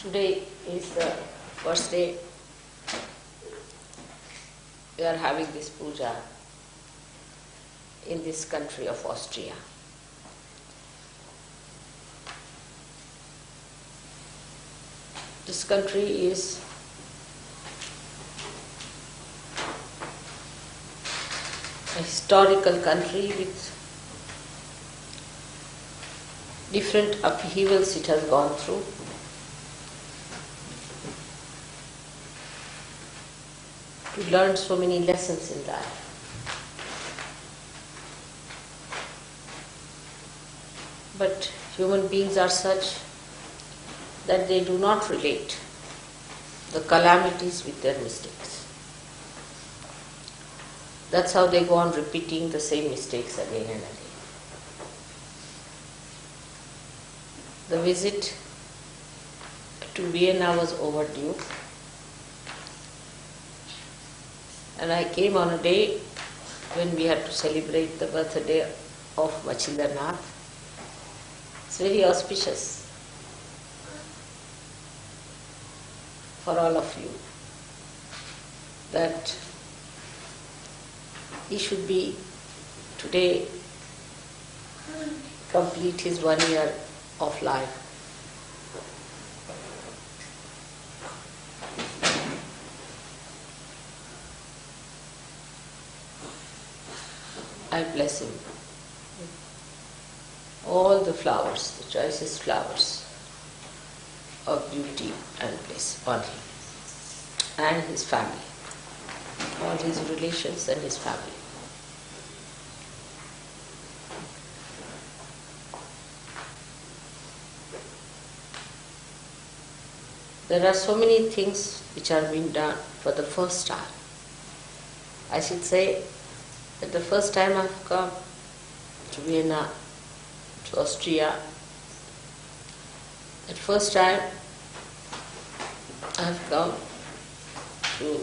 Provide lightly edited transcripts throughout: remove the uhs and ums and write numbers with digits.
Today is the first day we are having this puja in this country of Austria. This country is a historical country with different upheavals it has gone through. We learned so many lessons in life. But human beings are such that they do not relate the calamities with their mistakes. That's how they go on repeating the same mistakes again and again. The visit to Vienna was overdue. And I came on a day when we had to celebrate the birthday of Machindranath. It's very auspicious for all of you that he should be today complete his 1 year of life. I bless him. All the flowers, the choicest flowers of beauty and bliss on him and his family, all his relations and his family. There are so many things which are being done for the first time. I should say that the first time I've come to Vienna, to Austria, that first time I've come to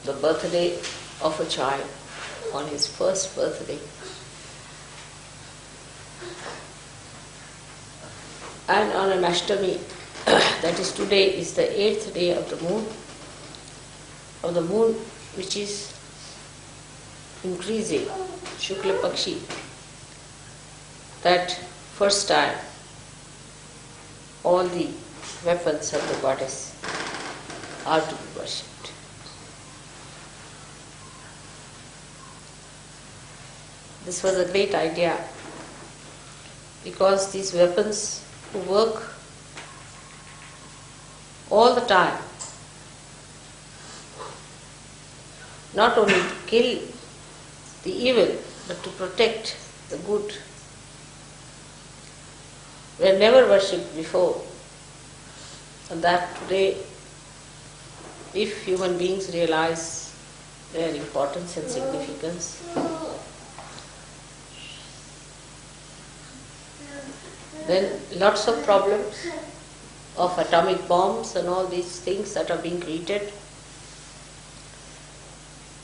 the birthday of a child, on his first birthday. And on an Ashtami, that is today, is the 8th day of the moon which is increasing, Shukla Pakshi. That first time all the weapons of the goddess are to be worshipped. This was a great idea because these weapons who work all the time, not only to kill the evil but to protect the good, were never worshipped before. And that today, if human beings realize their importance and significance, then lots of problems of atomic bombs and all these things that are being created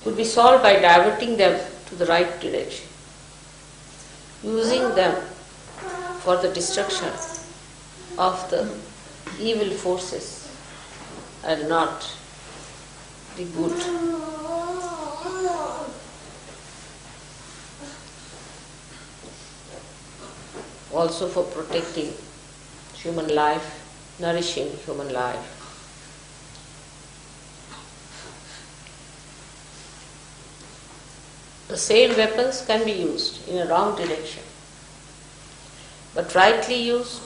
could be solved by diverting them to the right direction, using them for the destruction of the evil forces and not the good. Also for protecting human life, nourishing human life. The same weapons can be used in a wrong direction, but rightly used,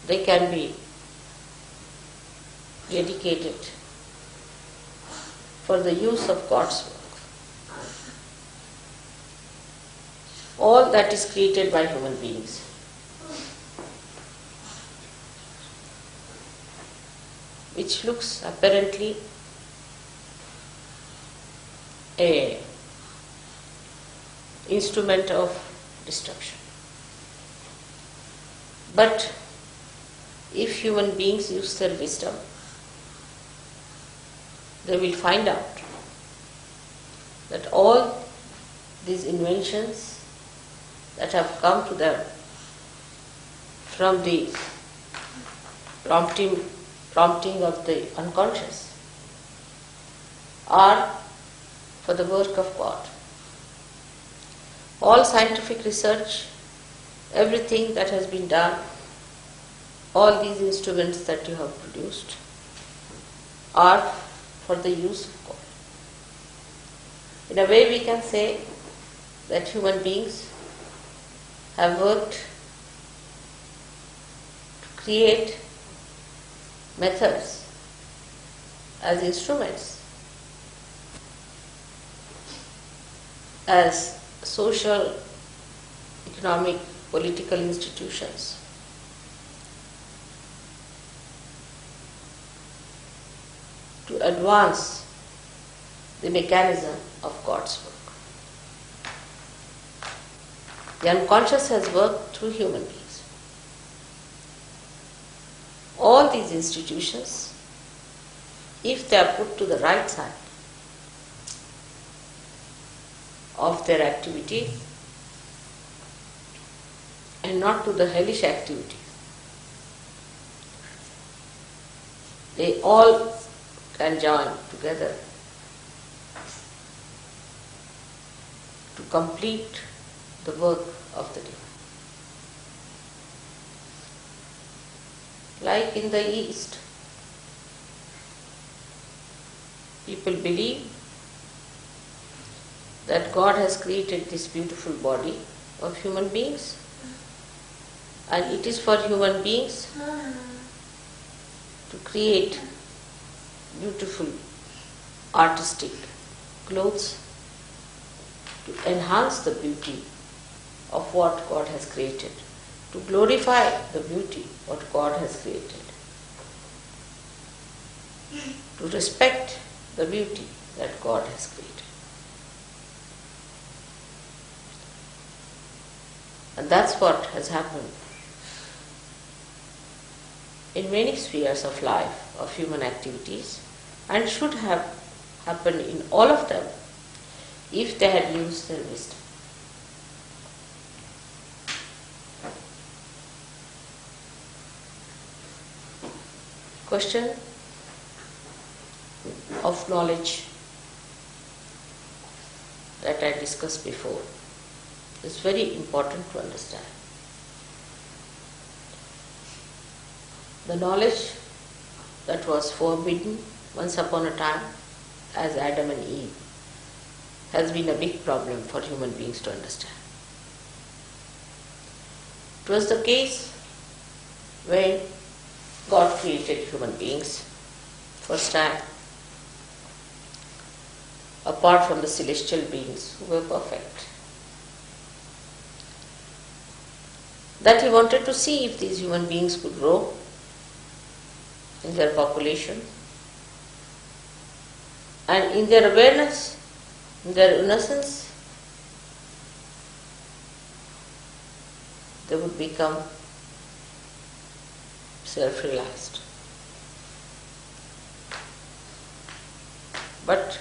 they can be dedicated for the use of God's work. All that is created by human beings, which looks apparently a instrument of destruction. But if human beings use their wisdom, they will find out that all these inventions that have come to them from the prompting of the unconscious, or for the work of God. All scientific research, everything that has been done, all these instruments that you have produced are for the use of God. In a way we can say that human beings have worked to create methods as instruments, as social, economic, political institutions, to advance the mechanism of God's work. The unconscious has worked through human beings. All these institutions, if they are put to the right side of their activity and not to the hellish activity, they all can join together to complete the work of the divine. Like in the East, people believe that God has created this beautiful body of human beings, and it is for human beings to create beautiful artistic clothes to enhance the beauty of what God has created, to glorify the beauty what God has created, to respect the beauty that God has created. And that's what has happened in many spheres of life, of human activities, and should have happened in all of them if they had used their wisdom. Question of knowledge that I discussed before is very important to understand. The knowledge that was forbidden once upon a time as Adam and Eve has been a big problem for human beings to understand. It was the case when God created human beings first time, apart from the celestial beings who were perfect. That He wanted to see if these human beings could grow in their population and in their awareness, in their innocence, they would become self-realized. But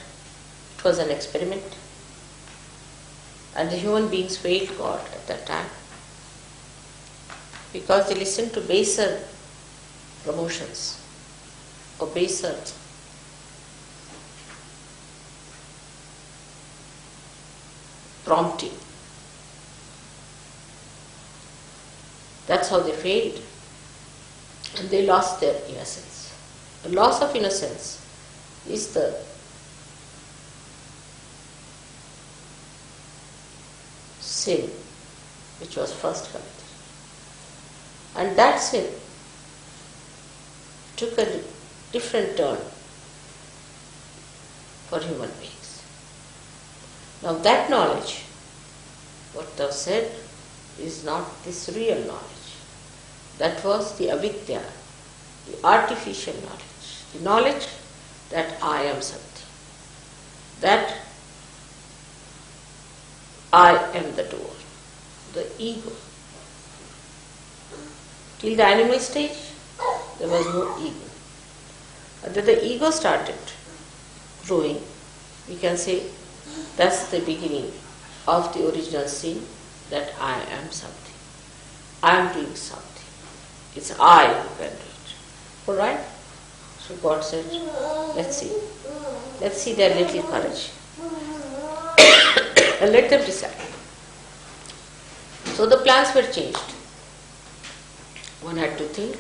it was an experiment, and the human beings failed God at that time because they listened to baser promotions or baser prompting. That's how they failed, and they lost their innocence. The loss of innocence is the sin which was first committed. And that sin took a different turn for human beings. Now that knowledge, what thou said, is not this real knowledge. That was the avidya, the artificial knowledge, the knowledge that I am something, that I am the doer, the ego. Till the animal stage, there was no ego. And then the ego started growing. We can say that's the beginning of the original sin, that I am something. I am doing something. It's I who can do it. Alright? So God said, let's see. Let's see their little courage. And let them decide. So the plans were changed. One had to think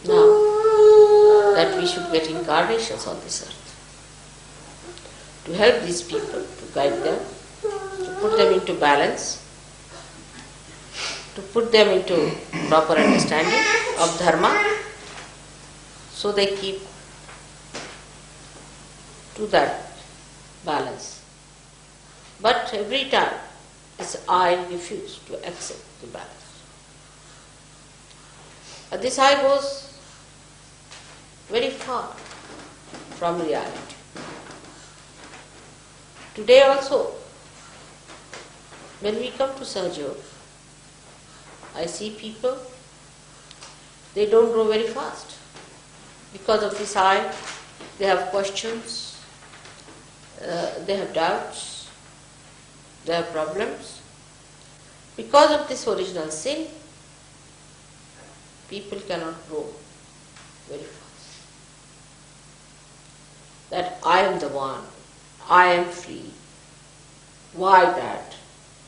now that we should get incarnations on this earth to help these people, to guide them, to put them into balance, to put them into proper understanding of dharma, so they keep to that balance. But every time I refuse to accept the balance. This I goes very far from reality. Today also, when we come to Sahaja Yoga, I see people, they don't grow very fast. Because of this I, they have questions, they have doubts, they have problems. Because of this original sin, people cannot grow very fast. That I am the one, I am free. Why that?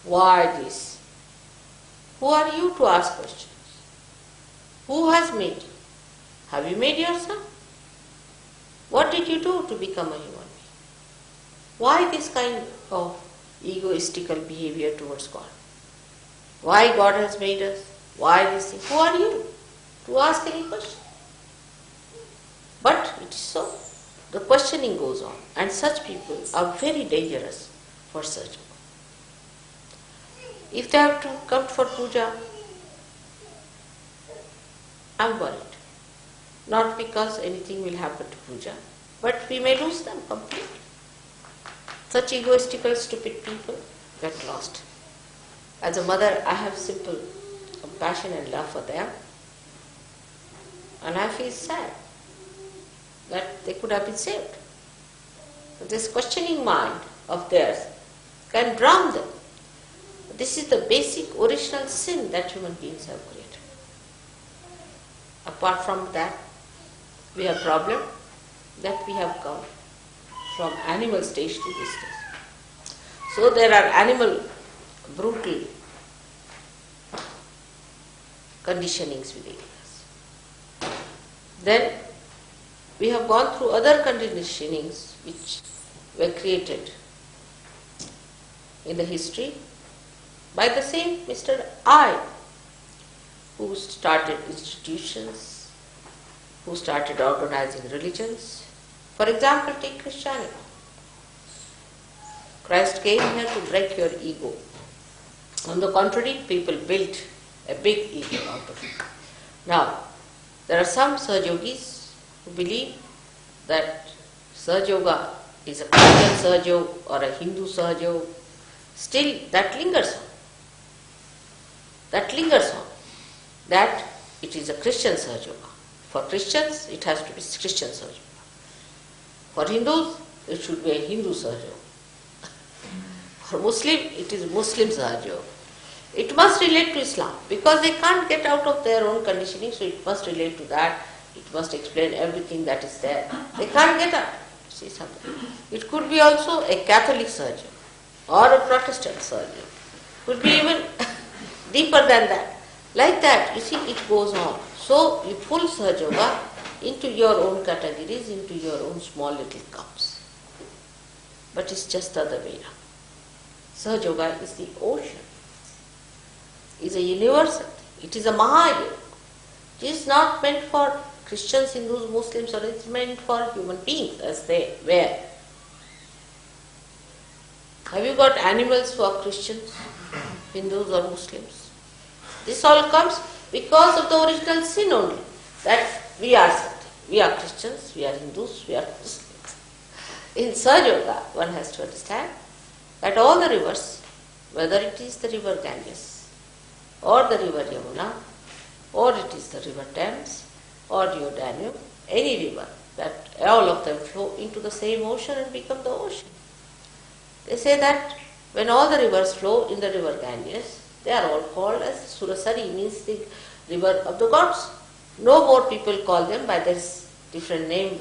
Why this? Who are you to ask questions? Who has made you? Have you made yourself? What did you do to become a human being? Why this kind of egoistical behavior towards God? Why God has made us? Why this thing? Who are you to ask any question? But it is so. The questioning goes on, and such people are very dangerous for search. If they have to come for puja, I am worried. Not because anything will happen to puja, but we may lose them completely. Such egoistical, stupid people get lost. As a mother, I have simple compassion and love for them, and I feel sad that they could have been saved. But this questioning mind of theirs can drown them. This is the basic original sin that human beings have created. Apart from that, we have problem that we have come from animal stage to this stage. So there are animal brutal conditionings within us. Then we have gone through other conditionings which were created in the history by the same Mr. I, who started institutions, who started organizing religions. For example, take Christianity. Christ came here to break your ego. On the contrary, people built a big ego out of it. Now, there are some Sahaja Yogis who believe that Sahaja Yoga is a Christian Sahaja Yoga or a Hindu Sahaja Yoga. Still, that lingers on. That lingers on. That it is a Christian Sahaja Yoga. For Christians, it has to be Christian Sahaja Yoga. For Hindus, it should be a Hindu Sahaja Yoga. For Muslim, it is Muslim Sahaja Yoga. It must relate to Islam because they can't get out of their own conditioning, so it must relate to that. It must explain everything that is there. They can't get out. See something. It could be also a Catholic Sahaja or a Protestant Sahaja. Could be even deeper than that. Like that, you see, it goes on. So you pull Sahaja Yoga into your own categories, into your own small little cups. But it's just the other way around. Sahaja Yoga is the ocean. Is a universal thing. It is a Mahayoga. It is not meant for Christians, Hindus, Muslims, or it's meant for human beings as they were. Have you got animals who are Christians, Hindus or Muslims? This all comes because of the original sin only, that we are something. We are Christians, we are Hindus, we are Muslims. In Sahaja Yoga, one has to understand that all the rivers, whether it is the river Ganges, or the river Yamuna, or it is the river Thames, or your Danube, any river, that all of them flow into the same ocean and become the ocean. They say that when all the rivers flow in the river Ganges, they are all called as Surasari, means the river of the gods. No more people call them by this different name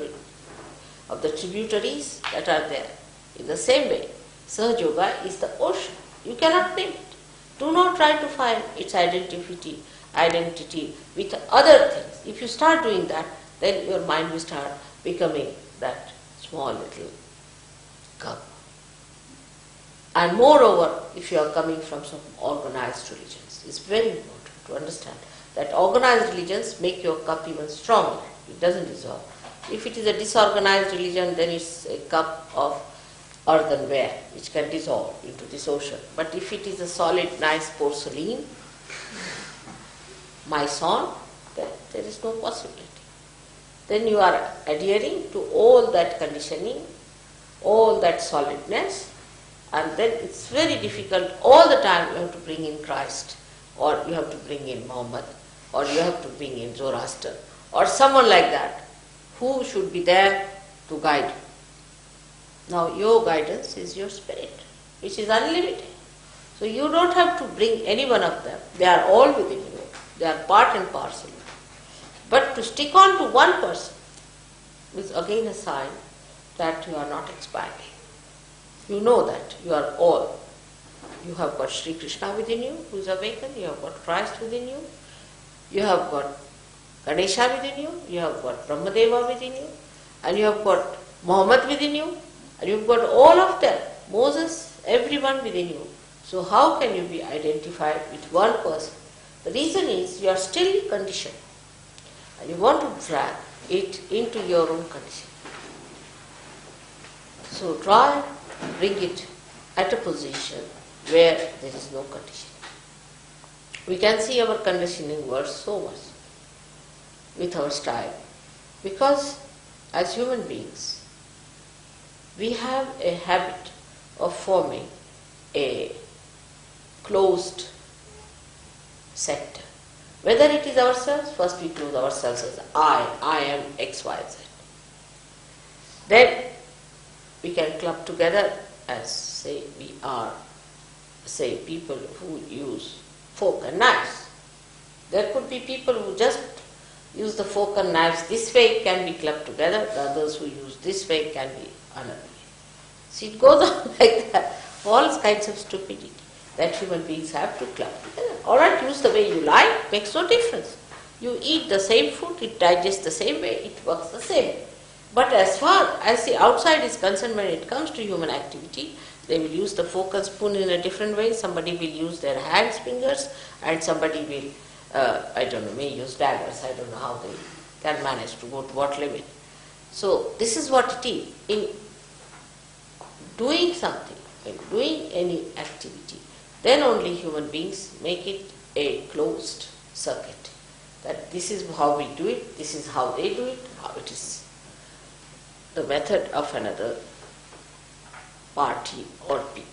of the tributaries that are there. In the same way, Sahaja Yoga is the ocean. You cannot name it. Do not try to find its identity with other things. If you start doing that, then your mind will start becoming that small little cup. And moreover, if you are coming from some organized religions, it's very important to understand that organized religions make your cup even stronger. It doesn't dissolve. If it is a disorganized religion, then it's a cup of earthenware which can dissolve into this ocean. But if it is a solid, nice porcelain, maison, then there is no possibility. Then you are adhering to all that conditioning, all that solidness, and then it's very difficult. All the time you have to bring in Christ, or you have to bring in Muhammad, or you have to bring in Zoroaster, or someone like that who should be there to guide you. Now your guidance is your spirit, which is unlimited. So you don't have to bring any one of them. They are all within you. They are part and parcel. But to stick on to one person is again a sign that you are not expanding. You know that you are all. You have got Sri Krishna within you, who is awakened. You have got Christ within you. You have got Ganesha within you. You have got Brahmadeva within you. And you have got Muhammad within you. And you have got all of them. Moses, everyone within you. So how can you be identified with one person? The reason is you are still conditioned. And you want to drag it into your own condition. So try to bring it at a position where there is no condition. We can see our conditioning works so much with our style, because as human beings we have a habit of forming a closed sector. Whether it is ourselves, first we close ourselves as I am X, Y, Z. Then we can club together as, say, we are, say, people who use fork and knives. There could be people who just use the fork and knives this way, can be clubbed together. The others who use this way can be another way. So it goes on like that. All kinds of stupidity that human beings have to club together. Alright, use the way you like, makes no difference. You eat the same food, it digests the same way, it works the same way. But as far as the outside is concerned, when it comes to human activity, they will use the fork and spoon in a different way. Somebody will use their hands, fingers, and somebody will, may use daggers. I don't know how they can manage to go to what limit. So this is what it is. In doing something, in doing any activity, then only human beings make it a closed circuit. That this is how we do it, this is how they do it, how it is the method of another party or people.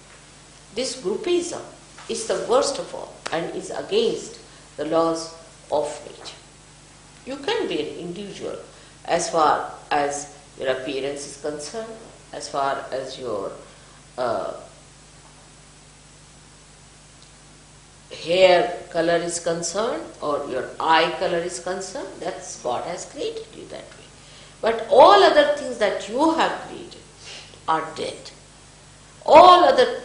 This groupism is the worst of all and is against the laws of nature. You can be an individual as far as your appearance is concerned, as far as your hair color is concerned or your eye color is concerned. That's God has created you that way. But all other things that you have created are dead. All other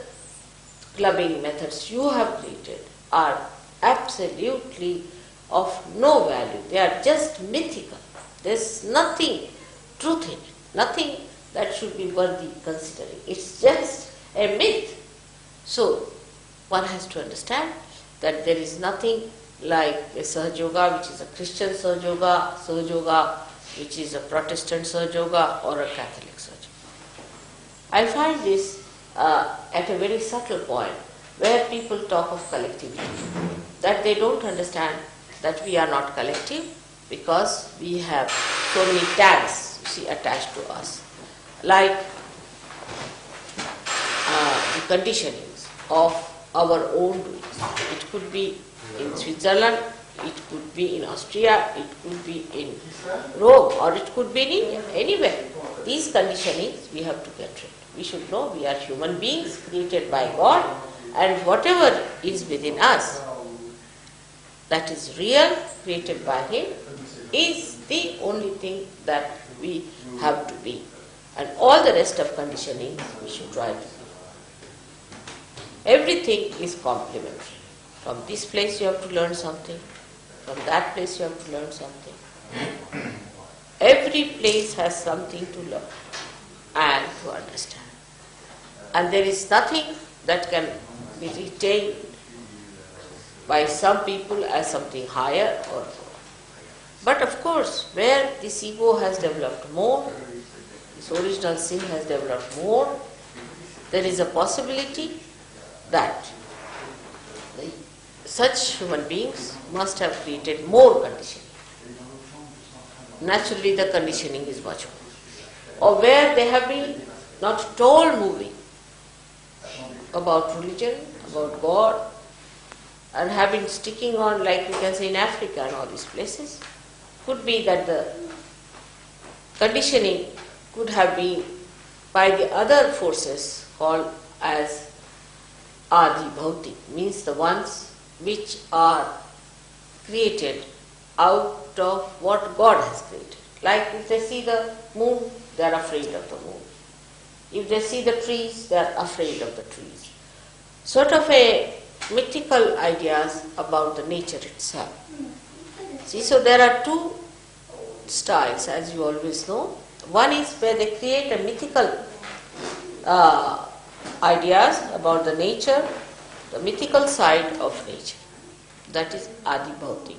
clubbing methods you have created are absolutely of no value. They are just mythical. There's nothing truth in it, nothing that should be worthy considering. It's just a myth. So one has to understand that there is nothing like a Sahaja Yoga, which is a Christian Sahaja Yoga, which is a Protestant Sahaja Yoga, or a Catholic Sahaja Yoga. I find this at a very subtle point where people talk of collectivity, that they don't understand that we are not collective because we have so many tags, attached to us, like the conditionings of our own doings. It could be in Switzerland, it could be in Austria, it could be in Rome, or it could be in India, anywhere. These conditionings we have to get rid. We should know we are human beings created by God, and whatever is within us, that is real, created by Him, is the only thing that we have to be. And all the rest of conditioning we should try to be. Everything is complementary. From this place you have to learn something, from that place you have to learn something. Every place has something to learn and to understand. And there is nothing that can be retained by some people as something higher or lower. But of course, where this ego has developed more, this original sin has developed more, there is a possibility that such human beings must have created more conditioning. Naturally, the conditioning is much more. Or where they have been not at all moving about religion, about God, and have been sticking on, like you can say in Africa and all these places, could be that the conditioning could have been by the other forces called as Adi Bhautik, means the ones which are created out of what God has created. Like if they see the moon, they are afraid of the moon. If they see the trees, they are afraid of the trees. Sort of a mythical ideas about the nature itself. See, so there are two styles, as you always know. One is where they create a mythical ideas about the nature, the mythical side of nature. That is Adi Bhautik.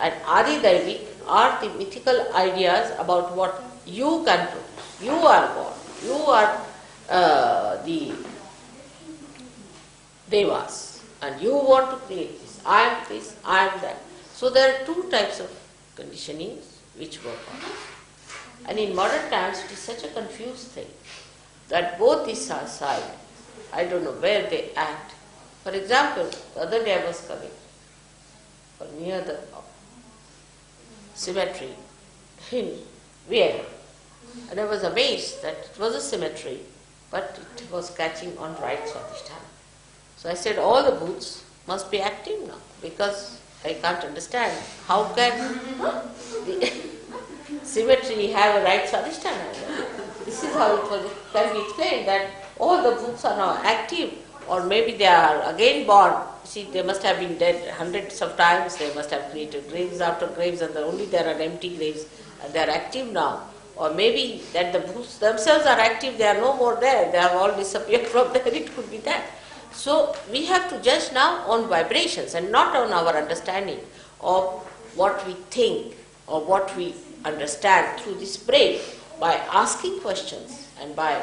And Adi Daivik are the mythical ideas about what you can produce. You are God. You are the Devas. And you want to create this. I am this, I am that. So there are two types of conditionings which work on it. And in modern times it is such a confused thing that both these sides, I don't know where they act. For example, the other day I was coming near the cemetery in Vienna, and I was amazed that it was a cemetery, but it was catching on right Swadhisthana. So I said, all the booths must be active now, because I can't understand how can the cemetery have a right Swadhisthana. This is how it can be explained, that all the booths are now active, or maybe they are again born. See, they must have been dead hundreds of times, they must have created graves after graves, and only there are empty graves, and they are active now. Or maybe that the booths themselves are active, they are no more there, they have all disappeared from there, it could be that. So we have to judge now on vibrations and not on our understanding of what we think or what we understand through this brain. By asking questions and by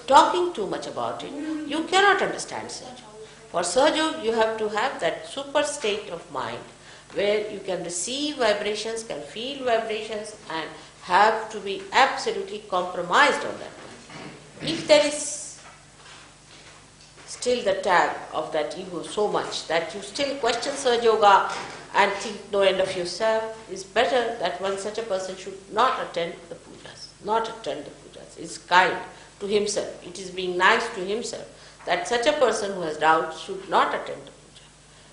talking too much about it, you cannot understand Sahaja. For Sahaja, you have to have that super state of mind where you can receive vibrations, can feel vibrations, and have to be absolutely compromised on that. If there is still the tag of that ego so much that you still question Sahaja Yoga and think no end of yourself, it's better that one such a person should not attend the pujas. Not attend the pujas. It's kind to himself. It is being nice to himself that such a person who has doubts should not attend the puja.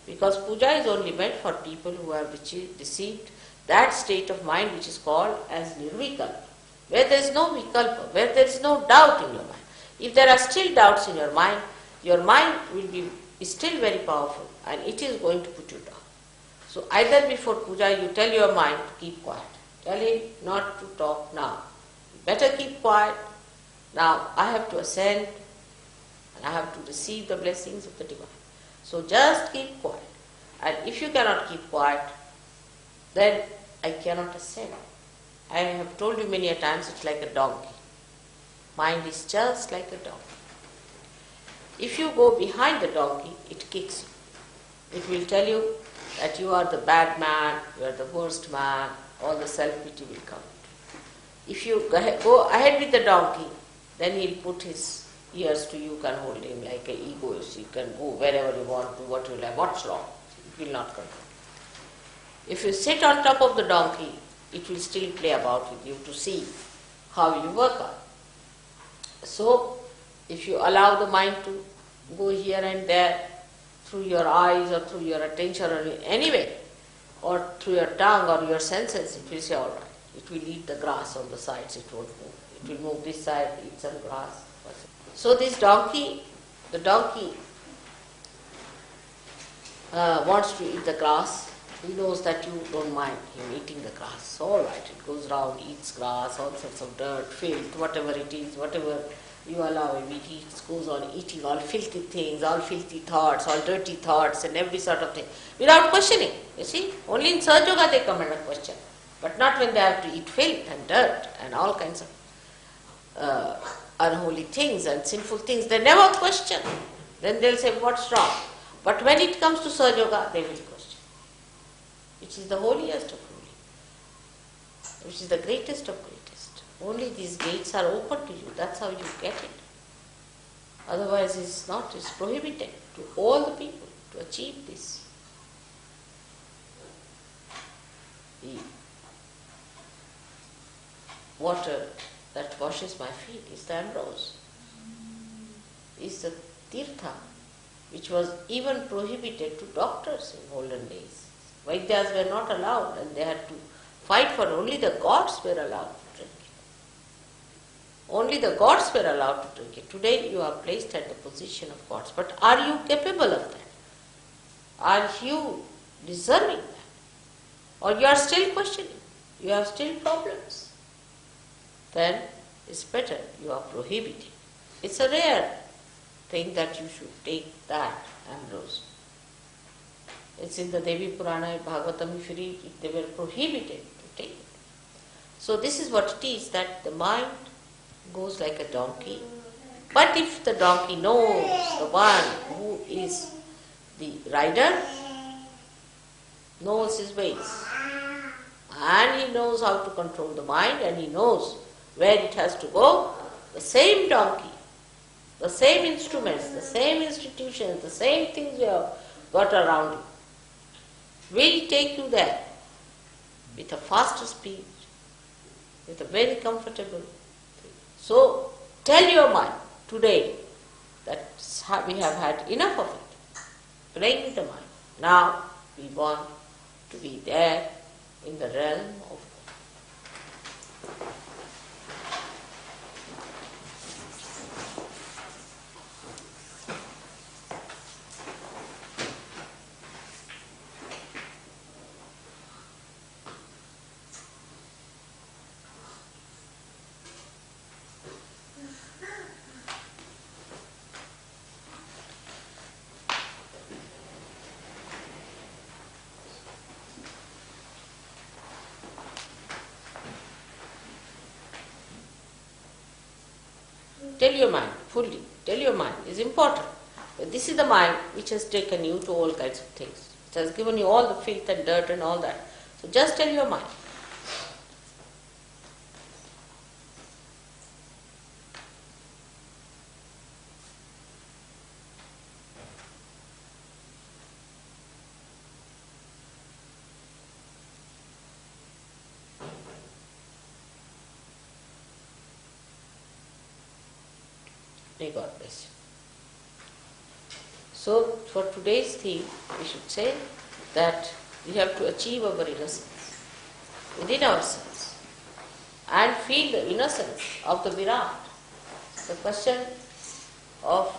Because puja is only meant for people who have received that state of mind which is called as nirvikalpa, where there is no vikalpa, where there is no doubt in your mind. If there are still doubts in your mind will be still very powerful and it is going to put you down. So either before puja you tell your mind to keep quiet. Tell him not to talk now. Better keep quiet. Now I have to ascend and I have to receive the blessings of the divine. So just keep quiet. And if you cannot keep quiet, then I cannot ascend. I have told you many a times it's like a donkey. Mind is just like a donkey. If you go behind the donkey, it kicks you. It will tell you that you are the bad man, you are the worst man, all the self-pity will come. If you go ahead with the donkey, then he'll put his ears to you, you can hold him like an egoist, you can go wherever you want to, what you like, what's wrong, it will not control. If you sit on top of the donkey, it will still play about with you to see how you work on. So, if you allow the mind to go here and there through your eyes or through your attention or any way, or through your tongue or your senses, it will say, all right. It will eat the grass on the sides, it won't move. It will move this side, eat some grass. So this donkey, the donkey wants to eat the grass. He knows that you don't mind him eating the grass. So all right, it goes round, eats grass, all sorts of dirt, filth, whatever it is, whatever you allow him, he goes on eating all filthy things, all filthy thoughts, all dirty thoughts and every sort of thing, without questioning. You see, only in Sahaja Yoga they come under question, but not when they have to eat filth and dirt and all kinds of unholy things and sinful things. They never question. Then they'll say, what's wrong? But when it comes to Sahaja Yoga, they will question, which is the holiest of holy, which is the greatest of greatest. Only these gates are open to you, that's how you get it. Otherwise it's not, it's prohibited to all the people to achieve this. The water that washes my feet is the ambrose, is the tirtha, which was even prohibited to doctors in olden days. Vaidyas were not allowed and they had to fight for it. Only the gods were allowed to drink it. Only the gods were allowed to drink it. Today you are placed at the position of gods. But are you capable of that? Are you deserving that? Or you are still questioning? You have still problems? Then it's better you are prohibited. It's a rare thing that you should take that ambrose. It's in the Devi Purana, Bhagavatam, if you read it, they were prohibited to take it. So this is what it is, that the mind goes like a donkey. But if the donkey knows the one who is the rider, knows his ways, and he knows how to control the mind, and he knows where it has to go, the same donkey, the same instruments, the same institutions, the same things you have got around you, will take you there with a faster speed, with a very comfortable thing. So tell your mind today that we have had enough of it, playing with the mind. Now we want to be there in the realm of tell your mind fully. Tell your mind is important. But this is the mind which has taken you to all kinds of things. It has given you all the filth and dirt and all that. So just tell your mind. May God bless you. So, for today's theme, we should say that we have to achieve our innocence within ourselves and feel the innocence of the Virat. The question of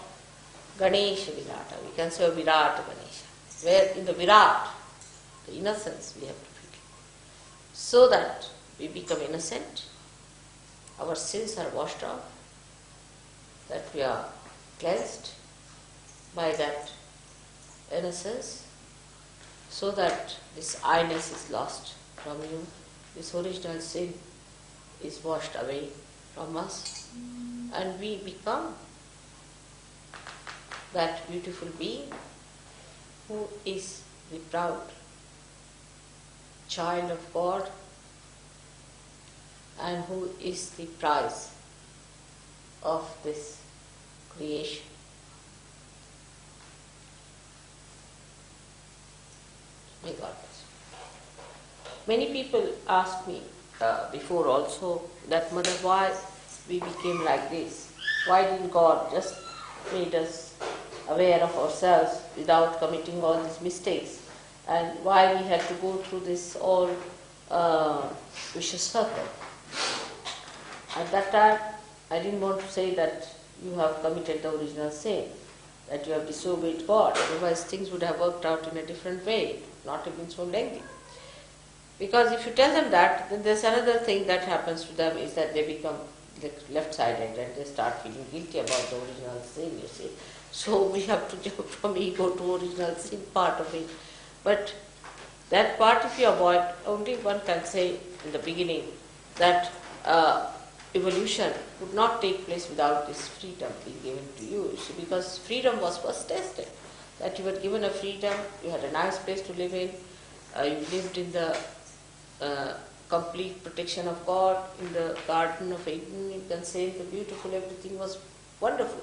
Ganesha Virata, we can say Virat Ganesha, where in the Virat, the innocence we have to feel. So that we become innocent, our sins are washed off, that we are cleansed by that innocence, so that this I-ness is lost from you, this original sin is washed away from us, and we become that beautiful being who is the proud child of God and who is the prize of this creation. May God bless you. Many people ask me before also that, Mother, why we became like this? Why didn't God just made us aware of ourselves without committing all these mistakes and why we had to go through this all vicious circle. At that time, I didn't want to say that you have committed the original sin, that you have disobeyed God, otherwise things would have worked out in a different way, not have been so lengthy. Because if you tell them that, then there's another thing that happens to them is that they become left-sided and they start feeling guilty about the original sin, you see. So we have to jump from ego to original sin part of it. But that part if you avoid, only one can say in the beginning that evolution would not take place without this freedom being given to you see, because freedom was first tested. That you were given a freedom, you had a nice place to live in, you lived in the complete protection of God, in the Garden of Eden, you can say the beautiful, everything was wonderful.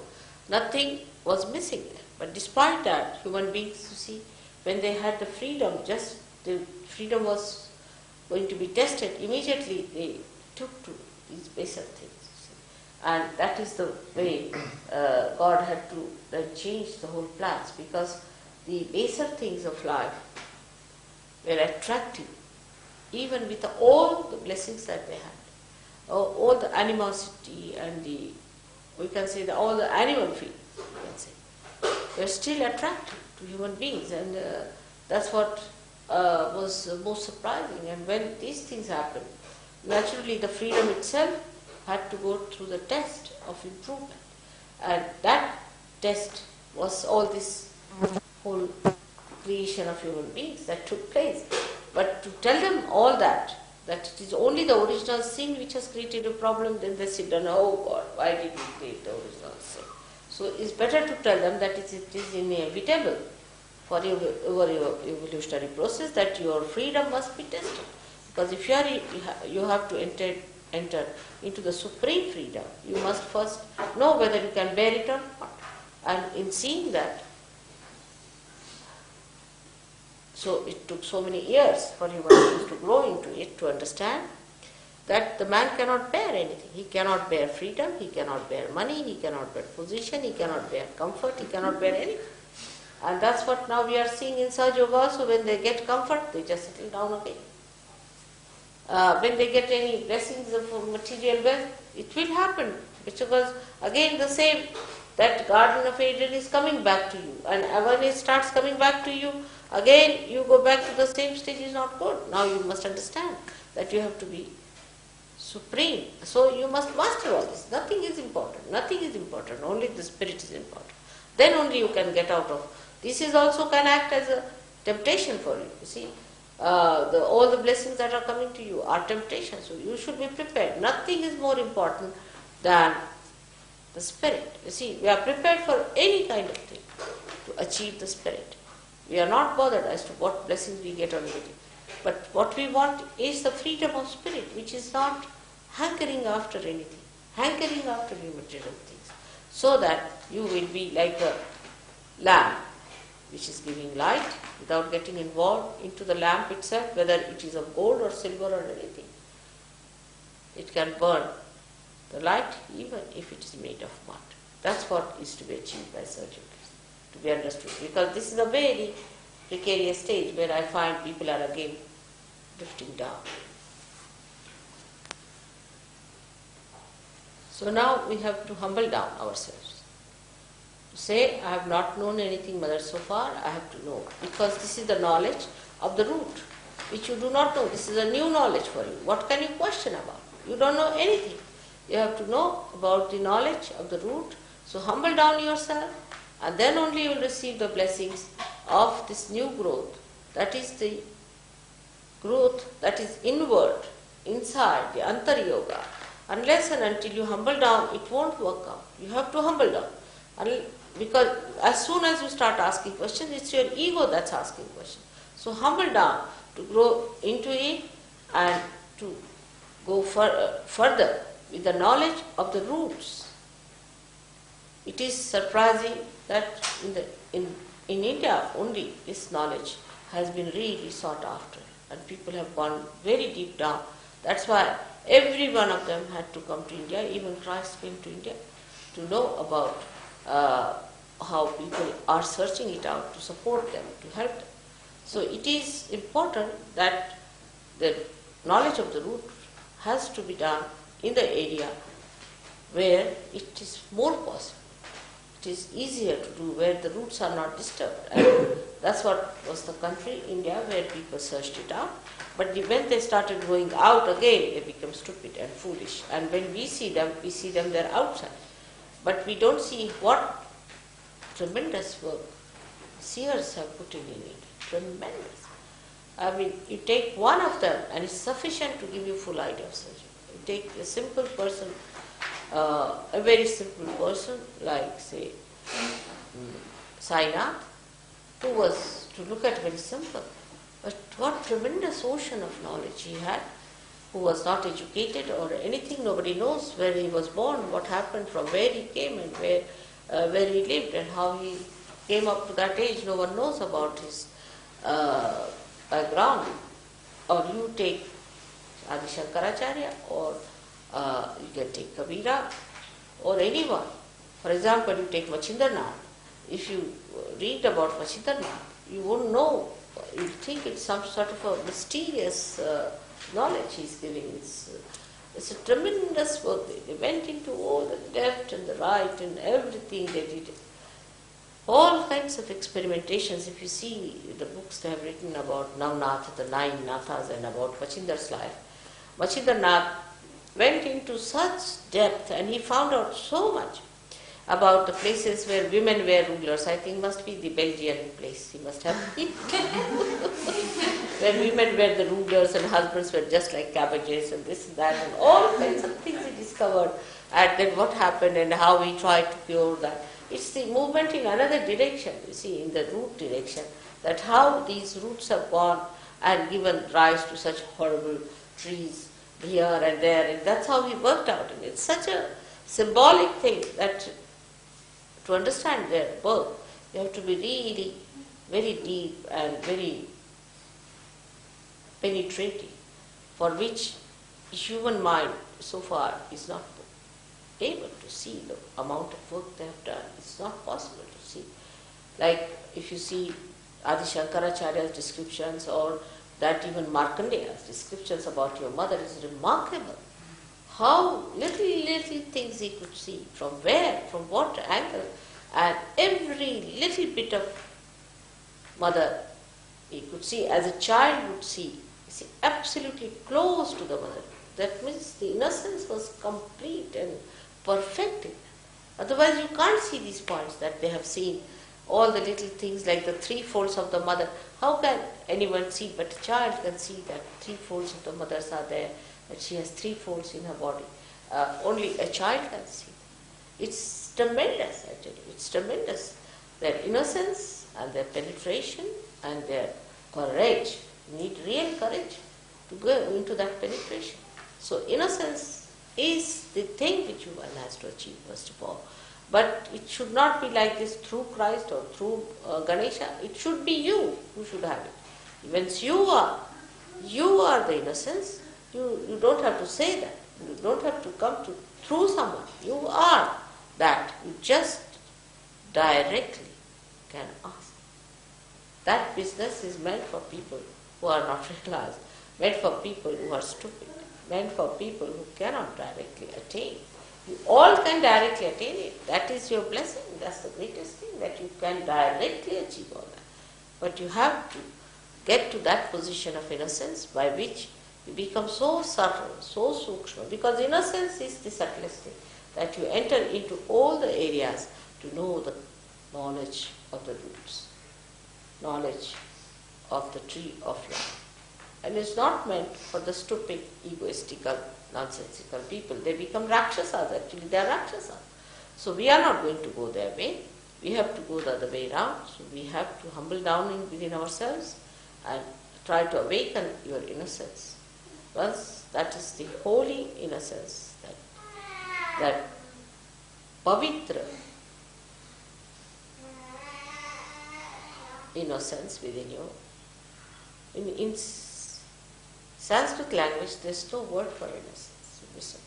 Nothing was missing there. But despite that, human beings, you see, when they had the freedom, just the freedom was going to be tested, immediately they took to these baser things. You see. And that is the way God had to then change the whole plans, because the baser things of life were attractive, even with all the blessings that they had, all the animosity and the, we can say all the animal feelings, we can say, were still attractive to human beings, and that's what was most surprising. And when these things happened, naturally the freedom itself had to go through the test of improvement, and that test was all this whole creation of human beings that took place. But to tell them all that it is only the original sin which has created a problem, then they sit down, oh God, why did we create the original sin? So it's better to tell them that it is inevitable for your evolutionary process that your freedom must be tested. Because if you have to enter into the supreme freedom, you must first know whether you can bear it or not. And in seeing that, so it took so many years for human beings to grow into it, to understand that the man cannot bear anything. He cannot bear freedom, he cannot bear money, he cannot bear position, he cannot bear comfort, he cannot bear anything. And that's what now we are seeing in Sahaja Yoga also. When they get comfort, they just settle down again. When they get any blessings of material wealth, it will happen. Because again the same, that Garden of Eden is coming back to you. And when it starts coming back to you, again you go back to the same stage, is not good. Now you must understand that you have to be supreme. So you must master all this. Nothing is important. Nothing is important. Only the spirit is important. Then only you can get out of. This is also can act as a temptation for you. You see, all the blessings that are coming to you are temptations. So you should be prepared. Nothing is more important than the spirit. You see, we are prepared for any kind of thing to achieve the spirit. We are not bothered as to what blessings we get on it. But what we want is the freedom of spirit, which is not hankering after anything, hankering after material things, so that you will be like a lamp which is giving light without getting involved into the lamp itself, whether it is of gold or silver or anything. It can burn the light even if it is made of mud. That's what is to be achieved by Sahaja Yogis, to be understood. Because this is a very precarious stage where I find people are again drifting down. So now we have to humble down ourselves. To say, I have not known anything, Mother, so far, I have to know. Because this is the knowledge of the root, which you do not know. This is a new knowledge for you. What can you question about? You don't know anything. You have to know about the knowledge of the root. So humble down yourself, and then only you will receive the blessings of this new growth. That is the growth that is inward, inside, the Antar Yoga. Unless and until you humble down, it won't work out. You have to humble down. Because as soon as you start asking questions, it's your ego that's asking questions. So humble down to grow into it and to go further with the knowledge of the roots. It is surprising that in India only this knowledge has been really sought after, and people have gone very deep down. That's why every one of them had to come to India. Even Christ came to India to know about how people are searching it out, to support them, to help them. So it is important that the knowledge of the root has to be done in the area where it is more possible. It is easier to do where the roots are not disturbed. And that's what was the country, India, where people searched it out. But when they started going out again, they become stupid and foolish. And when we see them they're outside. But we don't see what tremendous work seers have put in it. Tremendous. I mean, you take one of them and it's sufficient to give you full idea of surgery. You take a simple person, a very simple person like, say, Sainath, who was, to look at, very simple, but what tremendous ocean of knowledge he had, who was not educated or anything. Nobody knows where he was born, what happened, from where he came, and where he lived, and how he came up to that age. No one knows about his background. Or you take Adi Shankaracharya, or you can take Kabira, or anyone. For example, you take Machindranath. If you read about Machindranath, you won't know. You think it's some sort of a mysterious knowledge he's giving. It's a tremendous work. They went into all the left and the right and everything they did. All kinds of experimentations. If you see the books they have written about Navnath, the 9 Nathas, and about Machindra's life, Machindranath went into such depth and he found out so much about the places where women were rulers. I think must be the Belgian place. He must have been. Where women were the rulers and husbands were just like cabbages and this and that, and all kinds of things he discovered. And then what happened and how he tried to cure that. It's the movement in another direction, you see, in the root direction, that how these roots have gone and given rise to such horrible trees here and there, and that's how he worked out. And it's such a symbolic thing that to understand their birth, you have to be really very deep and very penetrating, for which human mind so far is not able to see the amount of work they have done. It's not possible to see. Like if you see Adi Shankaracharya's descriptions, or that even Markandeya's descriptions about your mother, is remarkable. How little things he could see, from where, from what angle, and every little bit of mother he could see as a child would see. You see, absolutely close to the mother. That means the innocence was complete and perfect. Otherwise you can't see these points that they have seen, all the little things like the 3 folds of the mother. How can anyone see? But a child can see that 3 folds of the mothers are there, that she has 3 folds in her body. Only a child can see. It's tremendous, I tell you. It's tremendous. Their innocence and their penetration and their courage. You need real courage to go into that penetration. So innocence is the thing which one has to achieve first of all. But it should not be like this through Christ or through Ganesha. It should be you who should have it. Once you are the innocence, you don't have to say that. You don't have to come to through someone. You are that. You just directly can ask. That business is meant for people who are not realized, meant for people who are stupid, meant for people who cannot directly attain. You all can directly attain it. That is your blessing. That's the greatest thing, that you can directly achieve all that. But you have to get to that position of innocence by which you become so subtle, so sukshma, because innocence is the subtlest thing, that you enter into all the areas to know the knowledge of the roots, knowledge of the tree of life. And it's not meant for the stupid, egoistical, nonsensical people. They become Rakshasas, actually they are Rakshasas. So we are not going to go their way. We have to go the other way around. So we have to humble down within ourselves and try to awaken your innocence. Once that is the holy innocence, that pavitra innocence within you. In Sanskrit language, there is no word for innocence.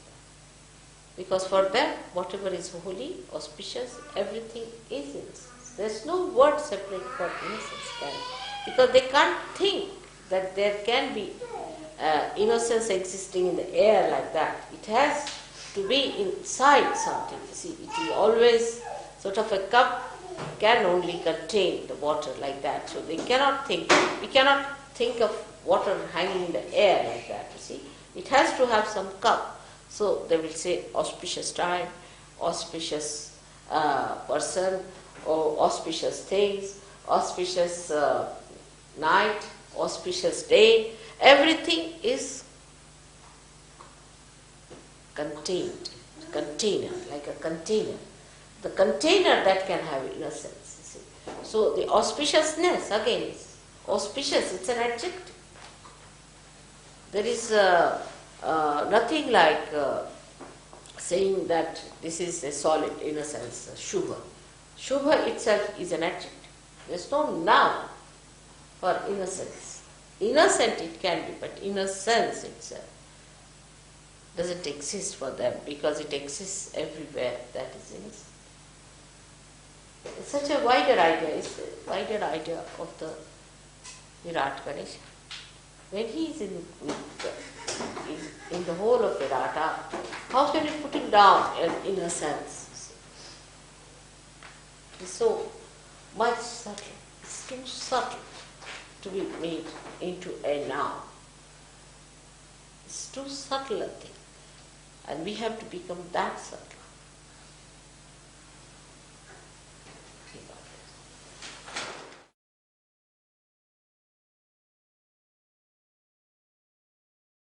Because for them, whatever is holy, auspicious, everything is innocence. There is no word separate for innocence. because they can't think that there can be innocence existing in the air like that. It has to be inside something. You see, it is always sort of a cup can only contain the water like that. So they cannot think. We cannot think of water hanging in the air like that. You see, it has to have some cup. So they will say auspicious time, auspicious person, or auspicious things, auspicious night, auspicious day. Everything is contained, container, like a container. The container that can have innocence. You see. So the auspiciousness again is auspicious. It's an adjective. There is nothing like saying that this is a solid innocence, Shubha. Shubha itself is an adjective. There is no noun for innocence. Innocent it can be, but innocence itself doesn't exist for them because it exists everywhere that is innocent. It's such a wider idea, it's a wider idea of the Virat Ganesha. When he is in the whole of Virata, how can you put him down in innocence? It's so much subtle. It's too subtle to be made into a noun. It's too subtle a thing. And we have to become that subtle.